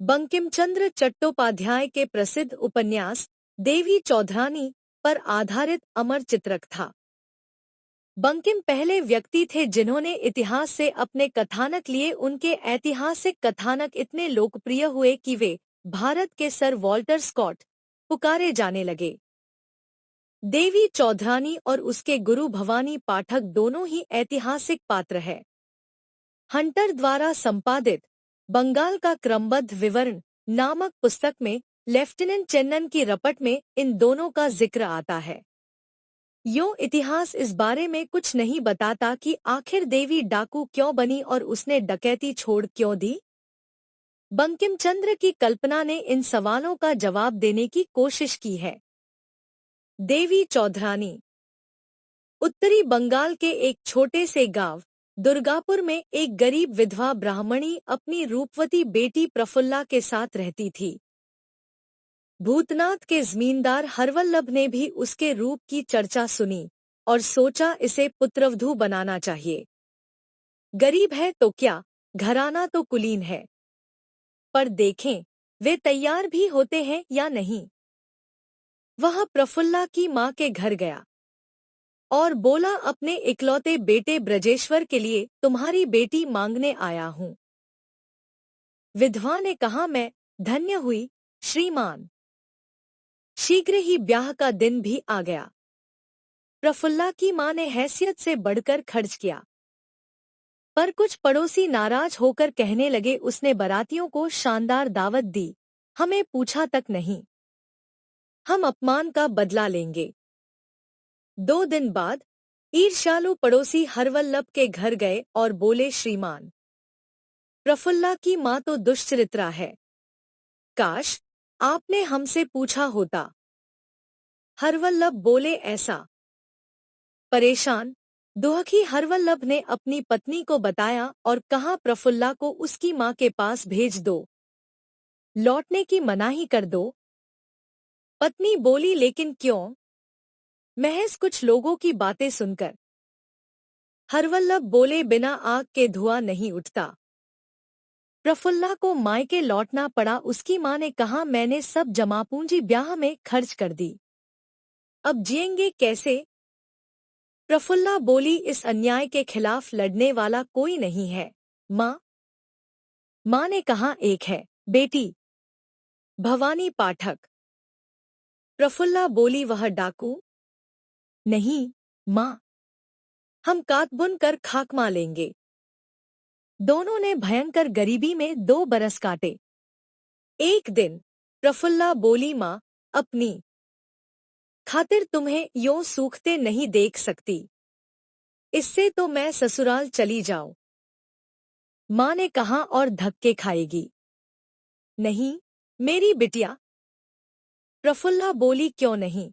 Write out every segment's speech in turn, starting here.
बंकिम चंद्र चट्टोपाध्याय के प्रसिद्ध उपन्यास देवी चौधरानी पर आधारित अमर चित्रक था। बंकिम पहले व्यक्ति थे जिन्होंने इतिहास से अपने कथानक लिए। उनके ऐतिहासिक कथानक इतने लोकप्रिय हुए कि वे भारत के सर वॉल्टर स्कॉट पुकारे जाने लगे। देवी चौधरानी और उसके गुरु भवानी पाठक दोनों ही ऐतिहासिक पात्र हैं। हंटर द्वारा संपादित बंगाल का क्रमबद्ध विवरण नामक पुस्तक में लेफ्टिनेंट चेन्नन की रपट में इन दोनों का जिक्र आता है। यूं इतिहास इस बारे में कुछ नहीं बताता कि आखिर देवी डाकू क्यों बनी और उसने डकैती छोड़ क्यों दी। बंकिम चंद्र की कल्पना ने इन सवालों का जवाब देने की कोशिश की है। देवी चौधरानी उत्तरी बंगाल के एक छोटे से गांव दुर्गापुर में एक गरीब विधवा ब्राह्मणी अपनी रूपवती बेटी प्रफुल्ला के साथ रहती थी। भूतनाथ के जमींदार हरवल्लभ ने भी उसके रूप की चर्चा सुनी और सोचा इसे पुत्रवधू बनाना चाहिए। गरीब है तो क्या, घराना तो कुलीन है। पर देखें वे तैयार भी होते हैं या नहीं। वह प्रफुल्ला की मां के घर गया और बोला, अपने इकलौते बेटे ब्रजेश्वर के लिए तुम्हारी बेटी मांगने आया हूं। विधवा ने कहा, मैं धन्य हुई श्रीमान। शीघ्र ही ब्याह का दिन भी आ गया। प्रफुल्ला की मां ने हैसियत से बढ़कर खर्च किया, पर कुछ पड़ोसी नाराज होकर कहने लगे, उसने बारातियों को शानदार दावत दी, हमें पूछा तक नहीं। हम अपमान का बदला लेंगे। 2 दिन बाद ईर्ष्यालु पड़ोसी हरवल्लभ के घर गए और बोले, श्रीमान, प्रफुल्ला की मां तो दुष्चरित्रा है। काश आपने हमसे पूछा होता। हरवल्लभ बोले, ऐसा? परेशान दुहखी हरवल्लभ ने अपनी पत्नी को बताया और कहा, प्रफुल्ला को उसकी मां के पास भेज दो, लौटने की मनाही कर दो। पत्नी बोली, लेकिन क्यों? महज कुछ लोगों की बातें सुनकर। हरवल्लभ बोले, बिना आग के धुआं नहीं उठता। प्रफुल्ला को मायके लौटना पड़ा। उसकी मां ने कहा, मैंने सब जमापूंजी ब्याह में खर्च कर दी, अब जिएंगे कैसे? प्रफुल्ला बोली, इस अन्याय के खिलाफ लड़ने वाला कोई नहीं है मां। मां ने कहा, एक है, बेटी भवानी पाठक। प्रफुल्ला बोली, वह डाकू? नहीं मां, हम काट बुन कर खाक मां लेंगे। दोनों ने भयंकर गरीबी में 2 बरस काटे। एक दिन प्रफुल्ला बोली, मां, अपनी खातिर तुम्हें यों सूखते नहीं देख सकती, इससे तो मैं ससुराल चली जाऊं। मां ने कहा, और धक्के खाएगी? नहीं मेरी बिटिया। प्रफुल्ला बोली, क्यों नहीं?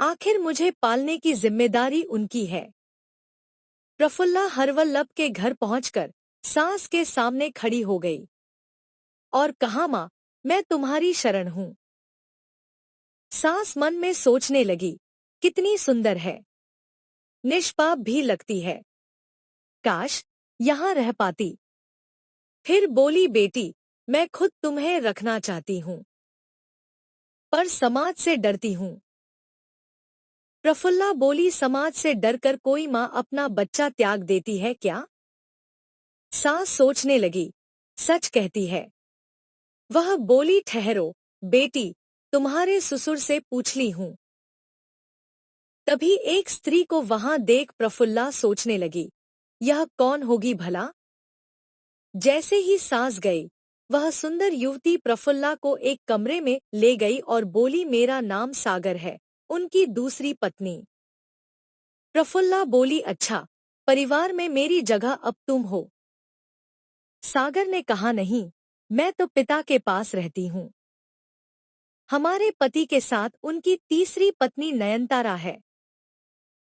आखिर मुझे पालने की जिम्मेदारी उनकी है। प्रफुल्ला हरवल्लभ के घर पहुंचकर सास के सामने खड़ी हो गई और कहा, मां, मैं तुम्हारी शरण हूं। सास मन में सोचने लगी, कितनी सुंदर है, निष्पाप भी लगती है, काश यहां रह पाती। फिर बोली, बेटी, मैं खुद तुम्हें रखना चाहती हूं, पर समाज से डरती हूं। प्रफुल्ला बोली, समाज से डरकर कोई मां अपना बच्चा त्याग देती है क्या? सास सोचने लगी, सच कहती है। वह बोली, ठहरो बेटी, तुम्हारे ससुर से पूछ ली हूं। तभी एक स्त्री को वहां देख प्रफुल्ला सोचने लगी, यह कौन होगी भला? जैसे ही सास गई, वह सुंदर युवती प्रफुल्ला को एक कमरे में ले गई और बोली, मेरा नाम सागर है, उनकी दूसरी पत्नी। प्रफुल्ला बोली, अच्छा, परिवार में मेरी जगह अब तुम हो। सागर ने कहा, नहीं, मैं तो पिता के पास रहती हूँ। हमारे पति के साथ उनकी तीसरी पत्नी नयनतारा है।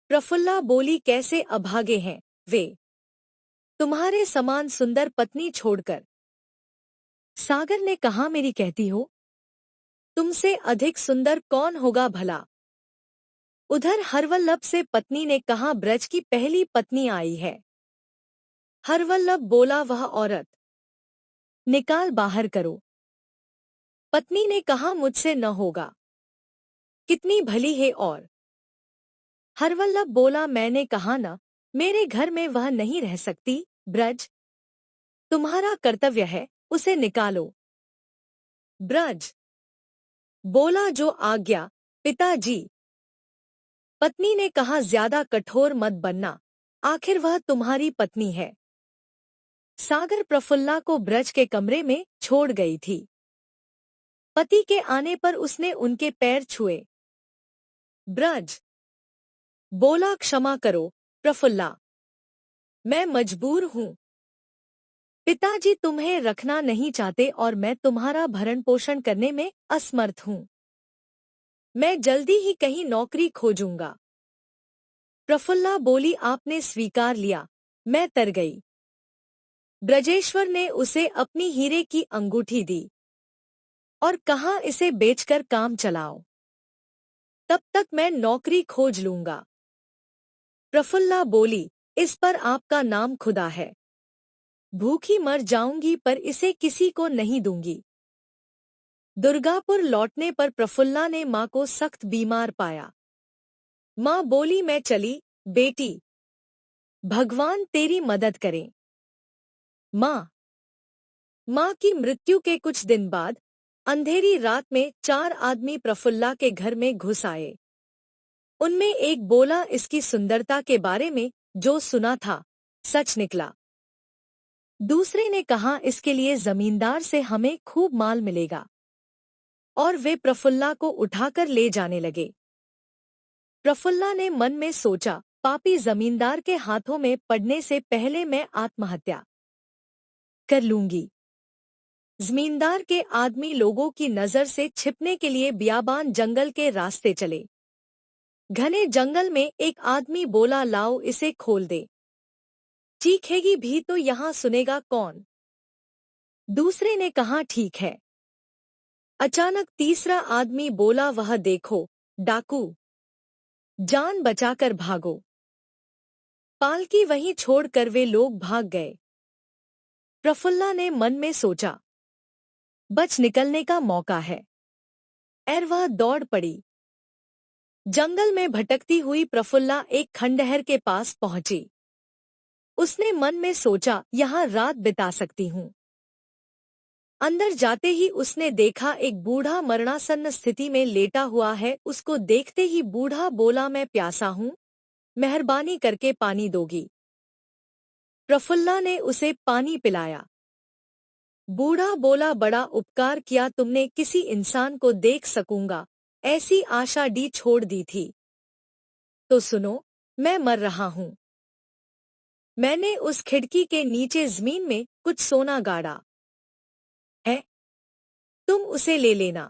प्रफुल्ला बोली, कैसे अभागे हैं वे, तुम्हारे समान सुंदर पत्नी छोड़कर। सागर ने कहा, मेरी कहती हो? तुमसे अधिक सुंदर कौन होगा भला? उधर हरवल्लभ से पत्नी ने कहा, ब्रज की पहली पत्नी आई है। हरवल्लभ बोला, वह औरत निकाल बाहर करो। पत्नी ने कहा, मुझसे न होगा। कितनी भली है और। हरवल्लभ बोला, मैंने कहा ना, मेरे घर में वह नहीं रह सकती। ब्रज, तुम्हारा कर्तव्य है, उसे निकालो। ब्रज बोला, जो आज्ञा पिताजी। पत्नी ने कहा, ज्यादा कठोर मत बनना, आखिर वह तुम्हारी पत्नी है। सागर प्रफुल्ला को ब्रज के कमरे में छोड़ गई थी। पति के आने पर उसने उनके पैर छुए। ब्रज बोला, क्षमा करो प्रफुल्ला, मैं मजबूर हूँ। पिताजी तुम्हें रखना नहीं चाहते और मैं तुम्हारा भरण पोषण करने में असमर्थ हूँ। मैं जल्दी ही कहीं नौकरी खोजूंगा। प्रफुल्ला बोली, आपने स्वीकार लिया, मैं तर गई। ब्रजेश्वर ने उसे अपनी हीरे की अंगूठी दी और कहा, इसे बेचकर काम चलाओ, तब तक मैं नौकरी खोज लूंगा। प्रफुल्ला बोली, इस पर आपका नाम खुदा है। भूखी मर जाऊंगी पर इसे किसी को नहीं दूंगी। दुर्गापुर लौटने पर प्रफुल्ला ने माँ को सख्त बीमार पाया। माँ बोली, मैं चली बेटी, भगवान तेरी मदद करे। माँ माँ की मृत्यु के कुछ दिन बाद अंधेरी रात में 4 आदमी प्रफुल्ला के घर में घुस आए। उनमें एक बोला, इसकी सुंदरता के बारे में जो सुना था सच निकला। दूसरे ने कहा, इसके लिए जमींदार से हमें खूब माल मिलेगा। और वे प्रफुल्ला को उठाकर ले जाने लगे। प्रफुल्ला ने मन में सोचा, पापी जमींदार के हाथों में पड़ने से पहले मैं आत्महत्या कर लूंगी। जमींदार के आदमी लोगों की नजर से छिपने के लिए बियाबान जंगल के रास्ते चले। घने जंगल में एक आदमी बोला, लाओ इसे खोल दे, चीखेगी भी तो यहाँ सुनेगा कौन। दूसरे ने कहा, ठीक है। अचानक तीसरा आदमी बोला, वह देखो डाकू, जान बचाकर भागो। पालकी वहीं छोड़कर वे लोग भाग गए। प्रफुल्ला ने मन में सोचा, बच निकलने का मौका है। और वह दौड़ पड़ी। जंगल में भटकती हुई प्रफुल्ला एक खंडहर के पास पहुंची। उसने मन में सोचा, यहाँ रात बिता सकती हूँ। अंदर जाते ही उसने देखा एक बूढ़ा मरणासन्न स्थिति में लेटा हुआ है। उसको देखते ही बूढ़ा बोला, मैं प्यासा हूँ, मेहरबानी करके पानी दोगी। प्रफुल्ला ने उसे पानी पिलाया। बूढ़ा बोला, बड़ा उपकार किया तुमने, किसी इंसान को देख सकूंगा ऐसी आशा छोड़ दी थी। तो सुनो, मैं मर रहा हूँ। मैंने उस खिड़की के नीचे जमीन में कुछ सोना गाड़ा है, तुम उसे ले लेना।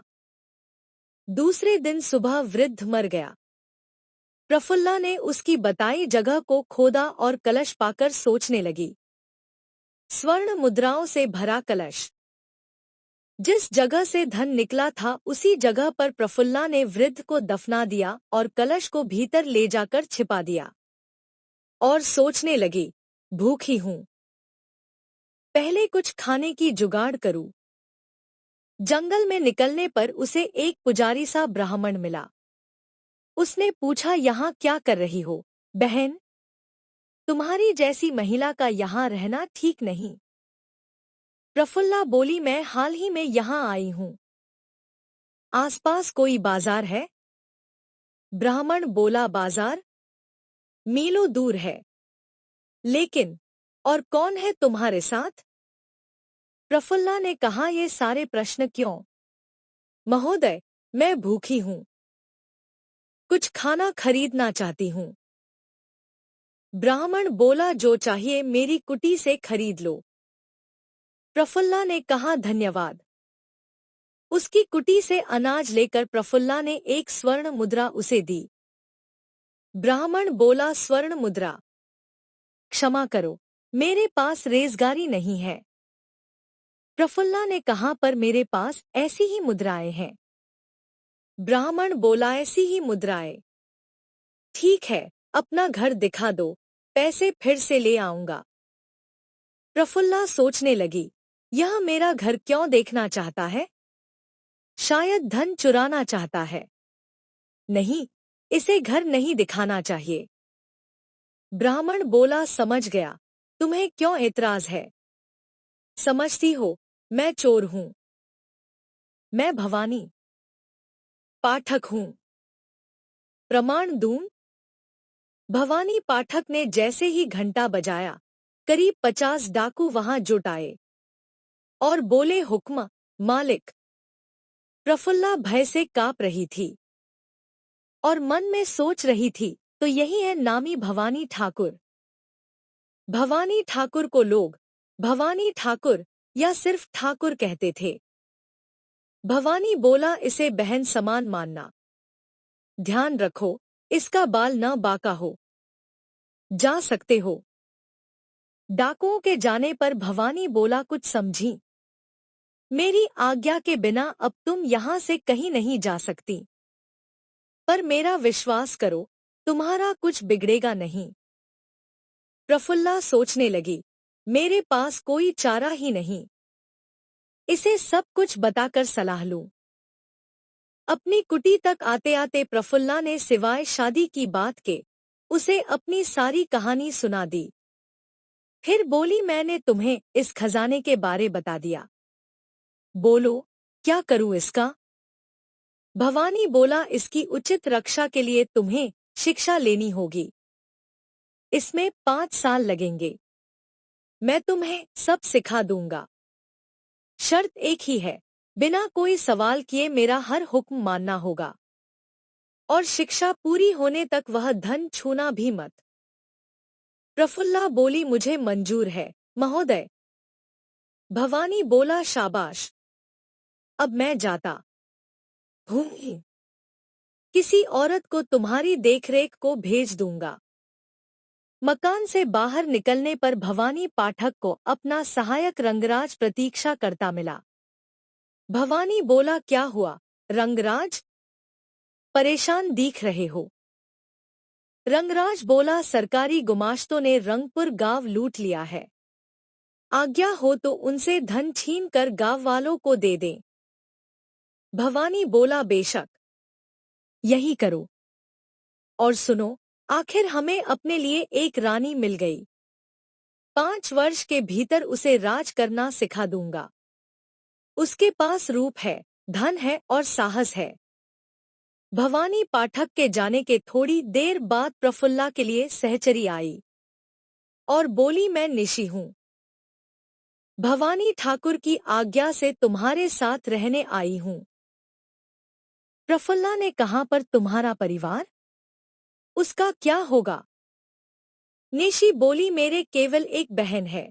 दूसरे दिन सुबह वृद्ध मर गया। प्रफुल्ला ने उसकी बताई जगह को खोदा और कलश पाकर सोचने लगी। स्वर्ण मुद्राओं से भरा कलश। जिस जगह से धन निकला था उसी जगह पर प्रफुल्ला ने वृद्ध को दफना दिया और कलश को भीतर ले जाकर छिपा दिया। और सोचने लगी, भूखी हूं, पहले कुछ खाने की जुगाड़ करूं। जंगल में निकलने पर उसे एक पुजारी सा ब्राह्मण मिला। उसने पूछा, यहाँ क्या कर रही हो बहन? तुम्हारी जैसी महिला का यहाँ रहना ठीक नहीं। प्रफुल्ला बोली, मैं हाल ही में यहाँ आई हूँ। आसपास कोई बाजार है? ब्राह्मण बोला, बाजार मीलों दूर है। लेकिन और कौन है तुम्हारे साथ? प्रफुल्ला ने कहा, ये सारे प्रश्न क्यों? महोदय, मैं भूखी हूँ, कुछ खाना खरीदना चाहती हूँ। ब्राह्मण बोला, जो चाहिए मेरी कुटी से खरीद लो। प्रफुल्ला ने कहा, धन्यवाद। उसकी कुटी से अनाज लेकर प्रफुल्ला ने एक स्वर्ण मुद्रा उसे दी। ब्राह्मण बोला, स्वर्ण मुद्रा? क्षमा करो, मेरे पास रेजगारी नहीं है। प्रफुल्ला ने कहा, पर मेरे पास ऐसी ही मुद्राएं हैं। ब्राह्मण बोला, ऐसी ही मुद्राएं? ठीक है, अपना घर दिखा दो, पैसे फिर से ले आऊंगा। प्रफुल्ला सोचने लगी, यह मेरा घर क्यों देखना चाहता है? शायद धन चुराना चाहता है। नहीं, इसे घर नहीं दिखाना चाहिए। ब्राह्मण बोला, समझ गया। तुम्हें क्यों एतराज है? समझती हो, मैं चोर हूं। मैं भवानी पाठक हूं। प्रमाण दूं? भवानी पाठक ने जैसे ही घंटा बजाया, करीब 50 डाकू वहां जुट आए और बोले, हुक्म मालिक। प्रफुल्ला भय से कांप रही थी और मन में सोच रही थी, तो यही है नामी भवानी ठाकुर। भवानी ठाकुर को लोग भवानी ठाकुर या सिर्फ ठाकुर कहते थे। भवानी बोला, इसे बहन समान मानना। ध्यान रखो, इसका बाल न बाका हो। जा सकते हो। डाकुओं के जाने पर भवानी बोला, कुछ समझी? मेरी आज्ञा के बिना अब तुम यहां से कहीं नहीं जा सकती। पर मेरा विश्वास करो, तुम्हारा कुछ बिगड़ेगा नहीं। प्रफुल्ला सोचने लगी, मेरे पास कोई चारा ही नहीं। इसे सब कुछ बताकर सलाह लूं। अपनी कुटी तक आते आते प्रफुल्ला ने सिवाय शादी की बात के उसे अपनी सारी कहानी सुना दी। फिर बोली, मैंने तुम्हें इस खजाने के बारे बता दिया। बोलो, क्या करूं इसका? भवानी बोला, इसकी उचित रक्षा के लिए तुम्हें शिक्षा लेनी होगी। इसमें 5 साल लगेंगे। मैं तुम्हें सब सिखा दूंगा। शर्त एक ही है, बिना कोई सवाल किए मेरा हर हुक्म मानना होगा। और शिक्षा पूरी होने तक वह धन छूना भी मत। प्रफुल्ला बोली, मुझे मंजूर है महोदय। भवानी बोला, शाबाश। अब मैं जाता हूँ। किसी औरत को तुम्हारी देखरेख को भेज दूंगा। मकान से बाहर निकलने पर भवानी पाठक को अपना सहायक रंगराज प्रतीक्षा करता मिला। भवानी बोला, क्या हुआ रंगराज? परेशान दिख रहे हो। रंगराज बोला, सरकारी गुमाश्तों ने रंगपुर गांव लूट लिया है। आज्ञा हो तो उनसे धन छीन कर गांव वालों को दे दें। भवानी बोला, बेशक, यही करो। और सुनो, आखिर हमें अपने लिए एक रानी मिल गई। 5 वर्ष के भीतर उसे राज करना सिखा दूंगा। उसके पास रूप है, धन है और साहस है। भवानी पाठक के जाने के थोड़ी देर बाद प्रफुल्ला के लिए सहचरी आई और बोली, मैं निशी हूँ। भवानी ठाकुर की आज्ञा से तुम्हारे साथ रहने आई हूँ। प्रफुल्ला ने कहा, पर तुम्हारा परिवार? उसका क्या होगा? निशी बोली, मेरे केवल एक बहन है।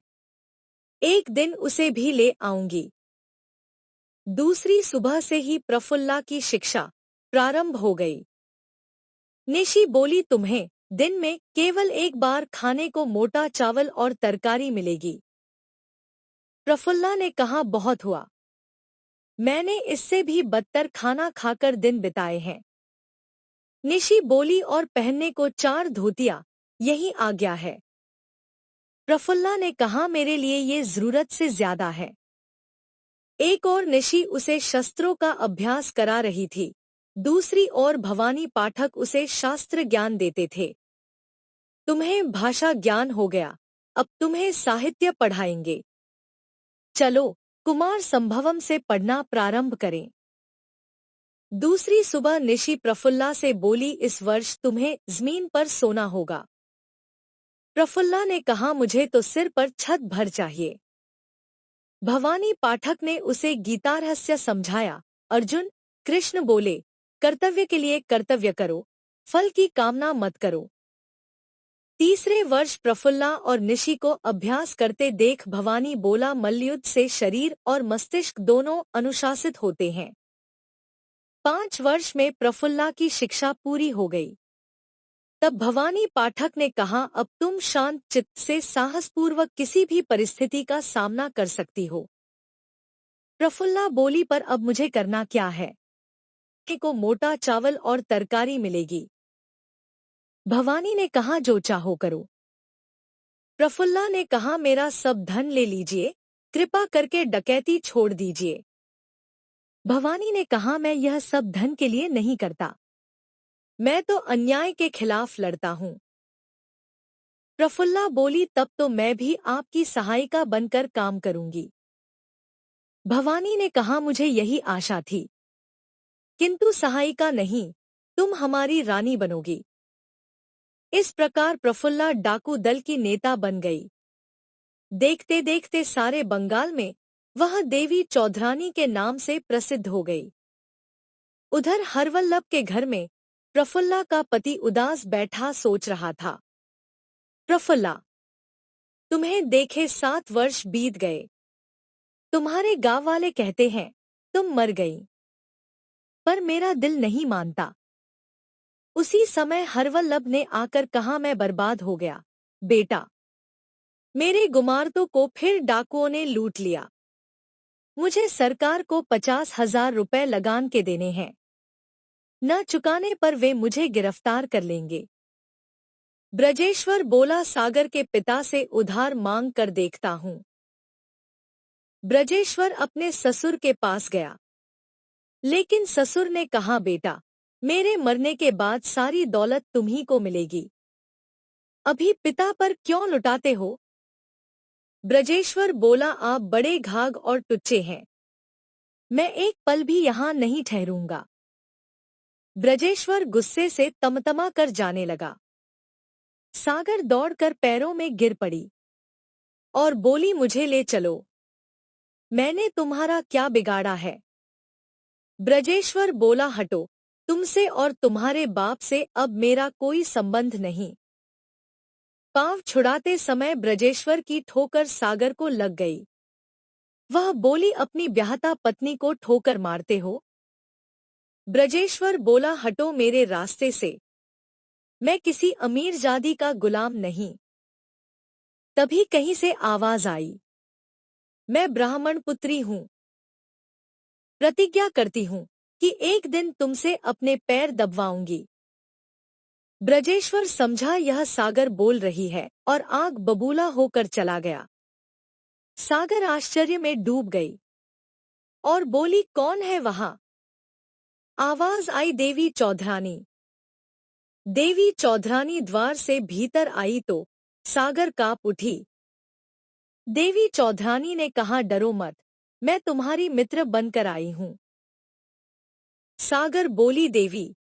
एक दिन उसे भी ले आऊंगी। दूसरी सुबह से ही प्रफुल्ला की शिक्षा प्रारंभ हो गई। निशी बोली, तुम्हें दिन में केवल एक बार खाने को मोटा चावल और तरकारी मिलेगी। प्रफुल्ला ने कहा, बहुत हुआ। मैंने इससे भी बदतर खाना खाकर दिन बिताए हैं। निशी बोली, और पहनने को 4 धोतियां, यही आज्ञा है। प्रफुल्ला ने कहा, मेरे लिए ये जरूरत से ज्यादा है। एक और निशी उसे शस्त्रों का अभ्यास करा रही थी, दूसरी ओर भवानी पाठक उसे शास्त्र ज्ञान देते थे। तुम्हें भाषा ज्ञान हो गया, अब तुम्हें साहित्य पढ़ाएंगे। चलो, कुमार संभवम से पढ़ना प्रारंभ करें। दूसरी सुबह निशी प्रफुल्ला से बोली, इस वर्ष तुम्हें जमीन पर सोना होगा। प्रफुल्ला ने कहा, मुझे तो सिर पर छत भर चाहिए। भवानी पाठक ने उसे गीतारहस्य समझाया। अर्जुन, कृष्ण बोले, कर्तव्य के लिए कर्तव्य करो, फल की कामना मत करो। तीसरे वर्ष प्रफुल्ला और निशी को अभ्यास करते देख भवानी बोला, मल्लयुद्ध से शरीर और मस्तिष्क दोनों अनुशासित होते हैं। 5 वर्ष में प्रफुल्ला की शिक्षा पूरी हो गई। तब भवानी पाठक ने कहा, अब तुम शांत चित्त से साहसपूर्वक किसी भी परिस्थिति का सामना कर सकती हो। प्रफुल्ला बोली, पर अब मुझे करना क्या है? को मोटा चावल और तरकारी मिलेगी। भवानी ने कहा, जो चाहो करो। प्रफुल्ला ने कहा, मेरा सब धन ले लीजिए, कृपा करके डकैती छोड़ दीजिए। भवानी ने कहा, मैं यह सब धन के लिए नहीं करता, मैं तो अन्याय के खिलाफ लड़ता हूँ। प्रफुल्ला बोली, तब तो मैं भी आपकी सहायिका बनकर काम करूंगी। भवानी ने कहा, मुझे यही आशा थी, किंतु सहायिका नहीं, तुम हमारी रानी बनोगी। इस प्रकार प्रफुल्ला डाकू दल की नेता बन गई। देखते देखते सारे बंगाल में वह देवी चौधरानी के नाम से प्रसिद्ध हो गई। उधर हरवल्लभ के घर में प्रफुल्ला का पति उदास बैठा सोच रहा था। प्रफुल्ला, तुम्हें देखे 7 वर्ष बीत गए। तुम्हारे गांव वाले कहते हैं तुम मर गई, पर मेरा दिल नहीं मानता। उसी समय हरवल्लभ ने आकर कहा, मैं बर्बाद हो गया। बेटा, मेरे गुमार्तों को फिर डाकुओं ने लूट लिया। मुझे सरकार को 50,000 रुपए लगान के देने हैं। न चुकाने पर वे मुझे गिरफ्तार कर लेंगे। ब्रजेश्वर बोला, सागर के पिता से उधार मांग कर देखता हूँ। ब्रजेश्वर अपने ससुर के पास गया, लेकिन ससुर ने कहा, बेटा, मेरे मरने के बाद सारी दौलत तुम्ही को मिलेगी। अभी पिता पर क्यों लुटाते हो? ब्रजेश्वर बोला, आप बड़े घाघ और टुच्चे हैं। मैं एक पल भी यहाँ नहीं ठहरूंगा। ब्रजेश्वर गुस्से से तमतमा कर जाने लगा। सागर दौड़कर पैरों में गिर पड़ी और बोली, मुझे ले चलो। मैंने तुम्हारा क्या बिगाड़ा है? ब्रजेश्वर बोला, हटो, तुमसे और तुम्हारे बाप से अब मेरा कोई संबंध नहीं। पांव छुड़ाते समय ब्रजेश्वर की ठोकर सागर को लग गई। वह बोली, अपनी ब्याहता पत्नी को ठोकर मारते हो? ब्रजेश्वर बोला, हटो मेरे रास्ते से। मैं किसी अमीर जादी का गुलाम नहीं। तभी कहीं से आवाज आई, मैं ब्राह्मण पुत्री हूँ। प्रतिज्ञा करती हूँ कि एक दिन तुमसे अपने पैर दबवाऊंगी। ब्रजेश्वर समझा यह सागर बोल रही है और आग बबूला होकर चला गया। सागर आश्चर्य में डूब गई और बोली, कौन है वहां? आवाज आई, देवी चौधरानी। देवी चौधरानी द्वार से भीतर आई तो सागर कांप उठी। देवी चौधरानी ने कहा, डरो मत, मैं तुम्हारी मित्र बनकर आई हूं। सागर बोली, देवी,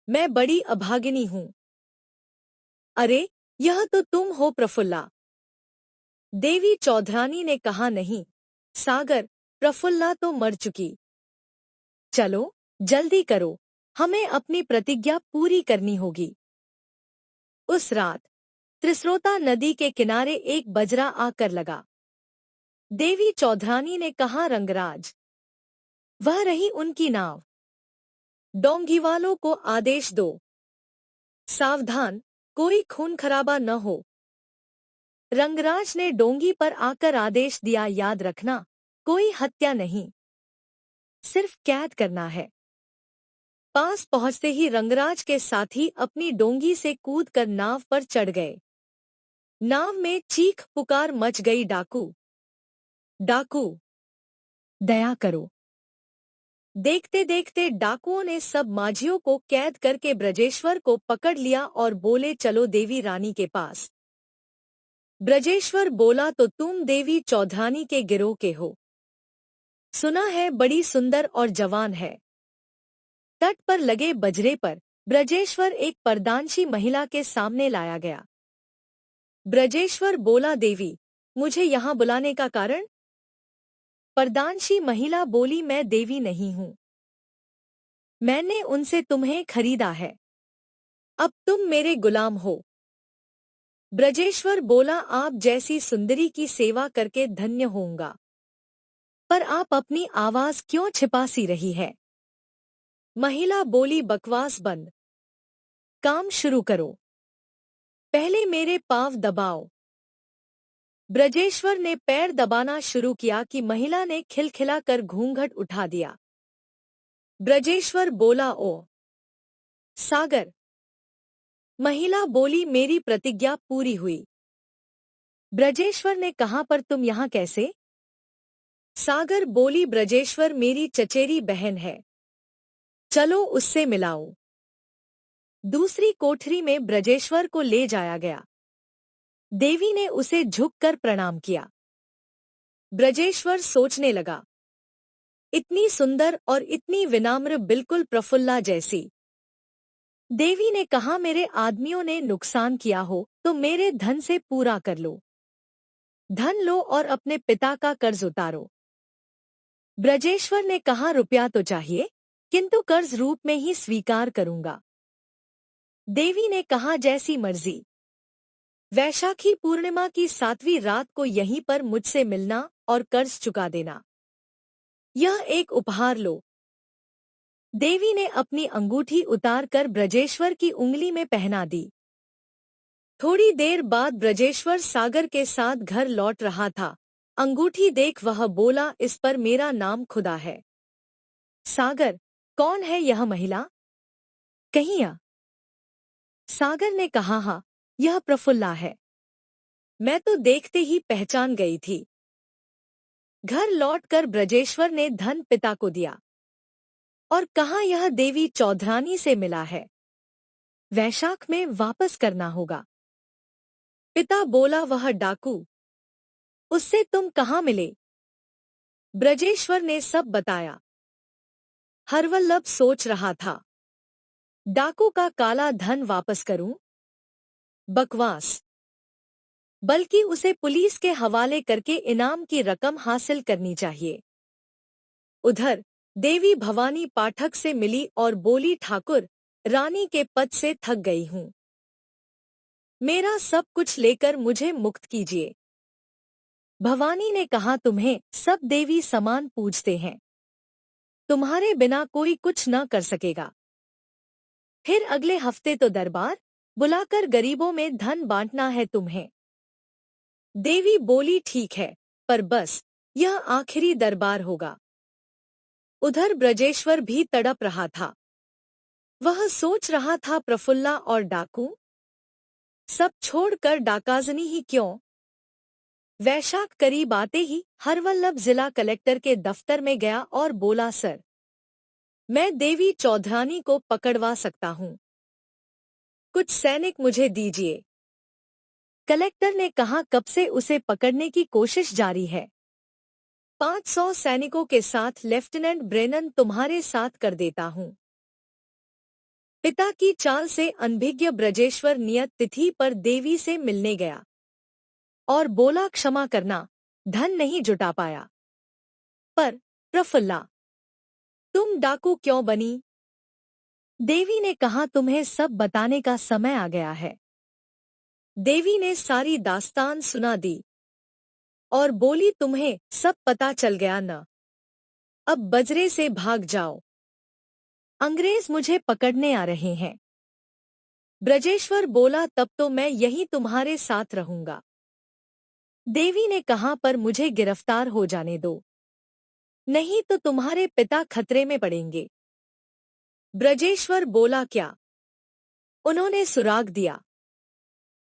मैं बड़ी अभागिनी हूं। अरे, यह तो तुम हो प्रफुल्ला। देवी चौधरानी ने कहा, नहीं सागर, प्रफुल्ला तो मर चुकी। चलो जल्दी करो, हमें अपनी प्रतिज्ञा पूरी करनी होगी। उस रात त्रिस्रोता नदी के किनारे एक बजरा आकर लगा। देवी चौधरानी ने कहा, रंगराज। वह रही उनकी नाव। डोंगी वालों को आदेश दो, सावधान, कोई खून खराबा न हो। रंगराज ने डोंगी पर आकर आदेश दिया, याद रखना, कोई हत्या नहीं, सिर्फ कैद करना है। पास पहुंचते ही रंगराज के साथी अपनी डोंगी से कूदकर नाव पर चढ़ गए। नाव में चीख पुकार मच गई, डाकू, डाकू, दया करो। देखते देखते डाकुओं ने सब माझियों को कैद करके ब्रजेश्वर को पकड़ लिया और बोले, चलो देवी रानी के पास। ब्रजेश्वर बोला, तो तुम देवी चौधरानी के गिरोह के हो? सुना है बड़ी सुंदर और जवान है। तट पर लगे बजरे पर ब्रजेश्वर एक परदानशी महिला के सामने लाया गया। ब्रजेश्वर बोला, देवी, मुझे यहाँ बुलाने का कारण? परदानशी महिला बोली, मैं देवी नहीं हूँ, मैंने उनसे तुम्हें खरीदा है, अब तुम मेरे गुलाम हो। ब्रजेश्वर बोला, आप जैसी सुंदरी की सेवा करके धन्य होऊंगा, पर आप अपनी आवाज क्यों छिपा सी रही है? महिला बोली, बकवास बंद, काम शुरू करो, पहले मेरे पांव दबाओ। ब्रजेश्वर ने पैर दबाना शुरू किया कि महिला ने खिलखिलाकर घूंघट उठा दिया। ब्रजेश्वर बोला, ओ सागर। महिला बोली, मेरी प्रतिज्ञा पूरी हुई। ब्रजेश्वर ने कहा, पर तुम यहाँ कैसे? सागर बोली, ब्रजेश्वर मेरी चचेरी बहन है, चलो उससे मिलाओ। दूसरी कोठरी में ब्रजेश्वर को ले जाया गया। देवी ने उसे झुककर प्रणाम किया। ब्रजेश्वर सोचने लगा, इतनी सुंदर और इतनी विनम्र, बिल्कुल प्रफुल्ला जैसी। देवी ने कहा, मेरे आदमियों ने नुकसान किया हो तो मेरे धन से पूरा कर लो। धन लो और अपने पिता का कर्ज उतारो। ब्रजेश्वर ने कहा, रुपया तो चाहिए, किंतु कर्ज रूप में ही स्वीकार करूंगा। देवी ने कहा, जैसी मर्जी। वैशाखी पूर्णिमा की 7वीं रात को यहीं पर मुझसे मिलना और कर्ज चुका देना। यह एक उपहार लो। देवी ने अपनी अंगूठी उतारकर ब्रजेश्वर की उंगली में पहना दी। थोड़ी देर बाद ब्रजेश्वर सागर के साथ घर लौट रहा था। अंगूठी देख वह बोला, इस पर मेरा नाम खुदा है। सागर, कौन है यह महिला? कहिया। सागर ने कहा, हाँ, यह प्रफुल्ला है। मैं तो देखते ही पहचान गई थी। घर लौटकर ब्रजेश्वर ने धन पिता को दिया और कहा, यह देवी चौधरानी से मिला है, वैशाख में वापस करना होगा। पिता बोला, वह डाकू, उससे तुम कहाँ मिले? ब्रजेश्वर ने सब बताया। हरवल्लभ सोच रहा था, डाकू का काला धन वापस करूं? बकवास। बल्कि उसे पुलिस के हवाले करके इनाम की रकम हासिल करनी चाहिए। उधर देवी भवानी पाठक से मिली और बोली, ठाकुर रानी के पद से थक गई हूं, मेरा सब कुछ लेकर मुझे मुक्त कीजिए। भवानी ने कहा, तुम्हें सब देवी समान पूजते हैं, तुम्हारे बिना कोई कुछ न कर सकेगा। फिर अगले हफ्ते तो दरबार बुलाकर गरीबों में धन बांटना है तुम्हें। देवी बोली, ठीक है, पर बस यह आखिरी दरबार होगा। उधर ब्रजेश्वर भी तड़प रहा था। वह सोच रहा था, प्रफुल्ला और डाकू, सब छोड़कर डाकाजनी ही क्यों? वैशाख करीब आते ही हरवल्लभ जिला कलेक्टर के दफ्तर में गया और बोला, सर, मैं देवी चौधरानी को पकड़वा सकता हूं, कुछ सैनिक मुझे दीजिए। कलेक्टर ने कहा, कब से उसे पकड़ने की कोशिश जारी है? 500 सैनिकों के साथ लेफ्टिनेंट ब्रेनन तुम्हारे साथ कर देता हूं। पिता की चाल से अनभिज्ञ ब्रजेश्वर नियत तिथि पर देवी से मिलने गया और बोला, क्षमा करना, धन नहीं जुटा पाया। पर प्रफुल्ला, तुम डाकू क्यों बनी? देवी ने कहा, तुम्हें सब बताने का समय आ गया है। देवी ने सारी दास्तान सुना दी और बोली, तुम्हें सब पता चल गया न? अब बजरे से भाग जाओ, अंग्रेज मुझे पकड़ने आ रहे हैं। ब्रजेश्वर बोला, तब तो मैं यहीं तुम्हारे साथ रहूंगा। देवी ने कहा, पर मुझे गिरफ्तार हो जाने दो, नहीं तो तुम्हारे पिता खतरे में पड़ेंगे। ब्रजेश्वर बोला, क्या? उन्होंने सुराग दिया।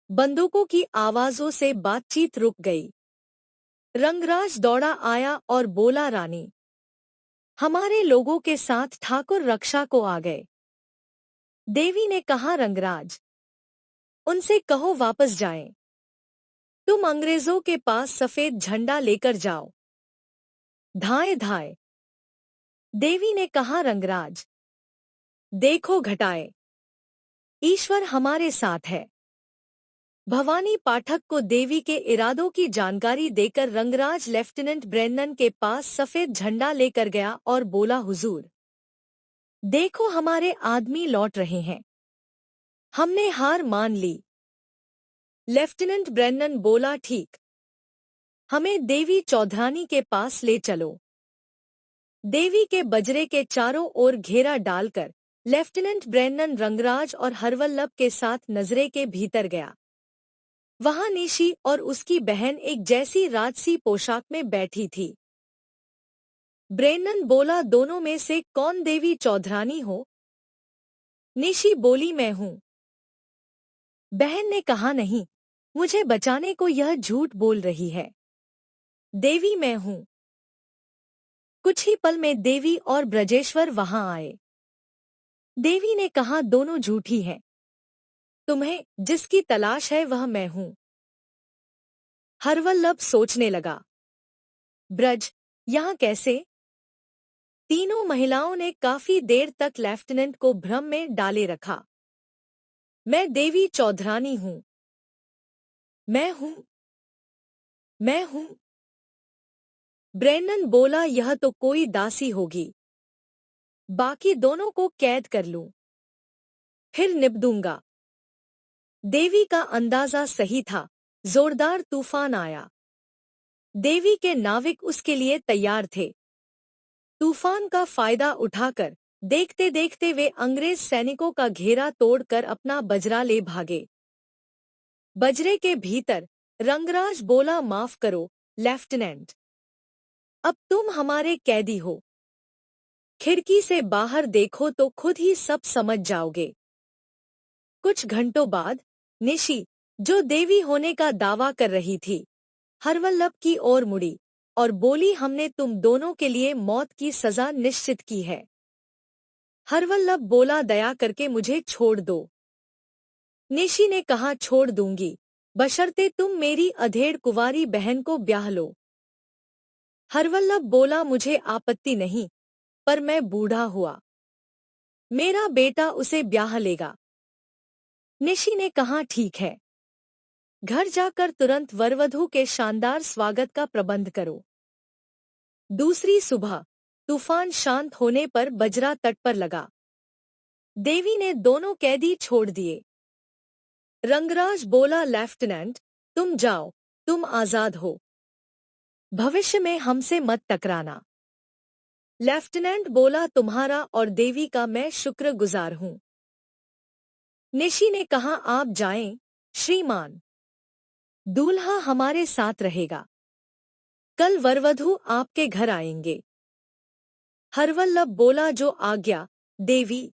बंदूकों की आवाजों से बातचीत रुक गई। रंगराज दौड़ा आया और बोला, रानी, हमारे लोगों के साथ ठाकुर रक्षा को आ गए। देवी ने कहा, रंगराज, उनसे कहो वापस जाएं। तुम अंग्रेजों के पास सफेद झंडा लेकर जाओ। धाए धाए। देवी ने कहा, रंगराज, देखो घटाए, ईश्वर हमारे साथ है। भवानी पाठक को देवी के इरादों की जानकारी देकर रंगराज लेफ्टिनेंट ब्रेनन के पास सफेद झंडा लेकर गया और बोला, हुजूर, देखो हमारे आदमी लौट रहे हैं, हमने हार मान ली। लेफ्टिनेंट ब्रेनन बोला, ठीक, हमें देवी चौधरानी के पास ले चलो। देवी के बजरे के चारों ओर घेरा डालकर लेफ्टिनेंट ब्रेनन रंगराज और हरवल्लभ के साथ नजरे के भीतर गया। वहां निशी और उसकी बहन एक जैसी राजसी पोशाक में बैठी थी। ब्रेनन बोला, दोनों में से कौन देवी चौधरानी हो? निशी बोली, मैं हूं। बहन ने कहा, नहीं, मुझे बचाने को यह झूठ बोल रही है। देवी मैं हूं। कुछ ही पल में देवी और ब्रजेश्वर वहां आए। देवी ने कहा, दोनों झूठी हैं। तुम्हें जिसकी तलाश है वह मैं हूं। हरवल्लभ सोचने लगा, ब्रज, यहां कैसे? तीनों महिलाओं ने काफी देर तक लेफ्टिनेंट को भ्रम में डाले रखा। मैं देवी चौधरानी हूं। मैं हूं। मैं हूं। ब्रेनन बोला, यह तो कोई दासी होगी। बाकी दोनों को कैद कर लूं, फिर निपटूंगा। देवी का अंदाजा सही था। जोरदार तूफान आया। देवी के नाविक उसके लिए तैयार थे। तूफान का फायदा उठाकर देखते देखते वे अंग्रेज सैनिकों का घेरा तोड़कर अपना बजरा ले भागे। बजरे के भीतर रंगराज बोला, माफ करो लेफ्टिनेंट, अब तुम हमारे कैदी हो। खिड़की से बाहर देखो तो खुद ही सब समझ जाओगे। कुछ घंटों बाद निशी, जो देवी होने का दावा कर रही थी, हरवल्लभ की ओर मुड़ी और बोली, हमने तुम दोनों के लिए मौत की सजा निश्चित की है। हरवल्लभ बोला, दया करके मुझे छोड़ दो। निशी ने कहा, छोड़ दूंगी, बशर्ते तुम मेरी अधेड़ कुंवारी बहन को ब्याह लो। हरवल्लभ बोला, मुझे आपत्ति नहीं, पर मैं बूढ़ा हुआ, मेरा बेटा उसे ब्याह लेगा। निशी ने कहा, ठीक है। घर जाकर तुरंत वरवधू के शानदार स्वागत का प्रबंध करो। दूसरी सुबह तूफान शांत होने पर बजरा तट पर लगा। देवी ने दोनों कैदी छोड़ दिए। रंगराज बोला, लेफ्टिनेंट, तुम जाओ, तुम आजाद हो। भविष्य में हमसे मत टकराना। लेफ्टिनेंट बोला, तुम्हारा और देवी का मैं शुक्रगुजार हूं। निशी ने कहा, आप जाएं, श्रीमान। दूल्हा हमारे साथ रहेगा। कल वरवधू आपके घर आएंगे। हरवल्लभ बोला, जो आज्ञा, देवी।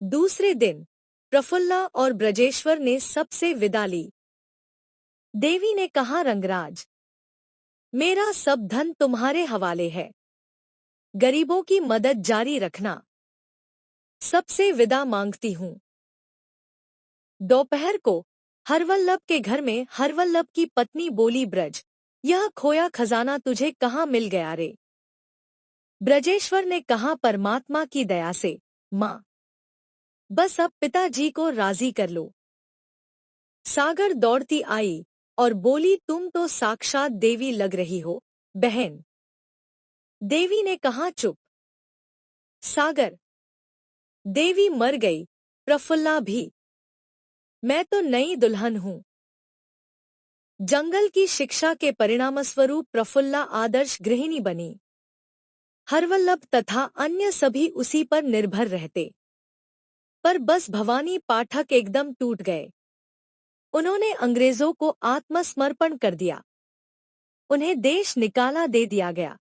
दूसरे दिन प्रफुल्ला और ब्रजेश्वर ने सबसे विदा ली। देवी ने कहा, रंगराज, मेरा सब धन तुम्हारे हवाले है। गरीबों की मदद जारी रखना। सबसे विदा मांगती हूं। दोपहर को हरवल्लभ के घर में हरवल्लभ की पत्नी बोली, ब्रज, यह खोया खजाना तुझे कहाँ मिल गया रे? ब्रजेश्वर ने कहा, परमात्मा की दया से, माँ। बस अब पिताजी को राजी कर लो। सागर दौड़ती आई और बोली, तुम तो साक्षात देवी लग रही हो, बहन। देवी ने कहा, चुप। सागर, देवी मर गई, प्रफुल्ला भी। मैं तो नई दुल्हन हूं। जंगल की शिक्षा के परिणामस्वरूप प्रफुल्ला आदर्श गृहिणी बनी। हरवल्लभ तथा अन्य सभी उसी पर निर्भर रहते। पर बस भवानी पाठक एकदम टूट गए। उन्होंने अंग्रेजों को आत्मसमर्पण कर दिया। उन्हें देश निकाला दे दिया गया।